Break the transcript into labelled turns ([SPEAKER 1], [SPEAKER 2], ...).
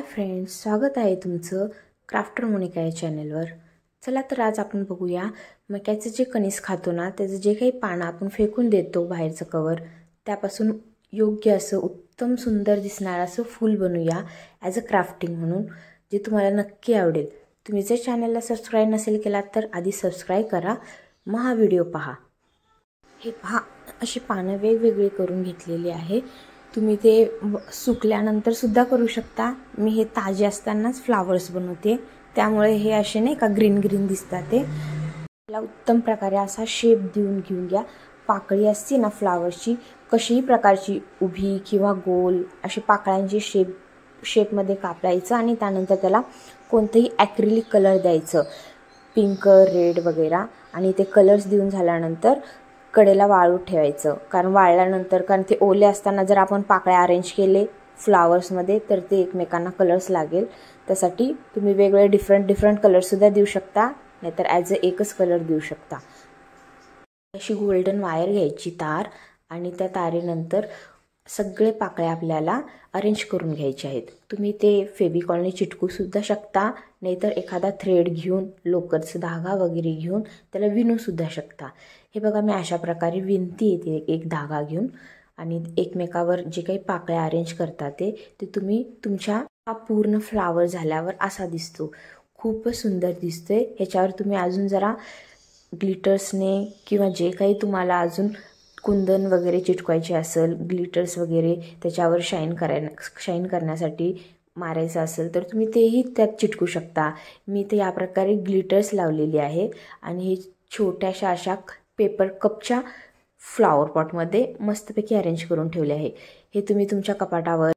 [SPEAKER 1] Hi friends, स्वागत आहे तुमचं क्राफ्टर मोनिका या चॅनलवर। चला तर आज आपण बघूया मक्याचे जे कणीस खातो ना त्याचे जे काही पानं आपण फेकून देतो बाहेरचं कवर, त्यापासून योग्य असं उत्तम सुंदर दिसणारं असं फूल बनवूया ॲज अ क्राफ्टिंग म्हणून, जे तुम्हाला नक्की आवडेल। तुम्ही जर चॅनलला सबस्क्राईब नसेल केला तर आधी सबस्क्राईब करा, मग हा व्हिडिओ पहा। हे पहा, अशी पानं वेगवेगळी करून घेतलेली आहे। तुम्ही ते सुकल्यानंतर सुद्धा करू शकता। मी हे ताजे असतानाच फ्लावर्स बनवते, त्यामुळे हे असे नाही का ग्रीन ग्रीन दिसतात। ते त्याला उत्तम प्रकारे असा शेप देऊन घेऊन घ्या। पाकळी असते ना फ्लावर्सची, कशीही प्रकारची उभी किंवा गोल अशी पाकळ्यांची शेपमध्ये कापायचं आणि त्यानंतर त्याला कोणतेही ॲक्रिलिक कलर द्यायचं, पिंक रेड वगैरे। आणि ते कलर्स देऊन झाल्यानंतर कडेला वाळू ठेवायचं, कारण वाळल्यानंतर ते ओले असताना जर आपण पाकळ्या अरेंज केले फ्लावर्समध्ये तर ते एकमेकांना कलर्स लागेल। त्यासाठी तुम्ही वेगवेगळे डिफरंट कलर्ससुद्धा देऊ शकता, नाहीतर ॲज अ एकच कलर देऊ शकता। अशी गोल्डन वायर घ्यायची तार, आणि त्या तारेनंतर सगळे पाकळ्या आपल्याला अरेंज करून घ्यायचे आहेत। तुम्ही ते फेविकॉलने चिटकूसुद्धा शकता, नाहीतर एखादा थ्रेड घेऊन लोकरचा धागा वगैरे घेऊन त्याला विणूसुद्धा शकता। हे बघा, मी अशा प्रकारे विणती येते एक धागा घेऊन, आणि एकमेकावर जे काही पाकळ्या अरेंज करता ते तुम्ही तुमच्या हा पूर्ण फ्लावर झाल्यावर असा दिसतो, खूपच सुंदर दिसतोय। ह्याच्यावर तुम्ही अजून जरा ग्लिटर्सने किंवा जे काही तुम्हाला अजून कुंदन वगैरे चिटकवायचे असेल, ग्लिटर्स वगैरे त्याच्यावर शाईन करण्यासाठी मारायचं असेल तर तुम्ही तेही त्यात चिटकू शकता। मी ते या प्रकारे ग्लिटर्स लावलेली आहे, आणि हे छोट्याशा अशा पेपर कपच्या फ्लॉवर पॉटमध्ये मस्तपैकी अरेंज करून ठेवले आहे। हे तुम्ही तुमच्या कपाटावर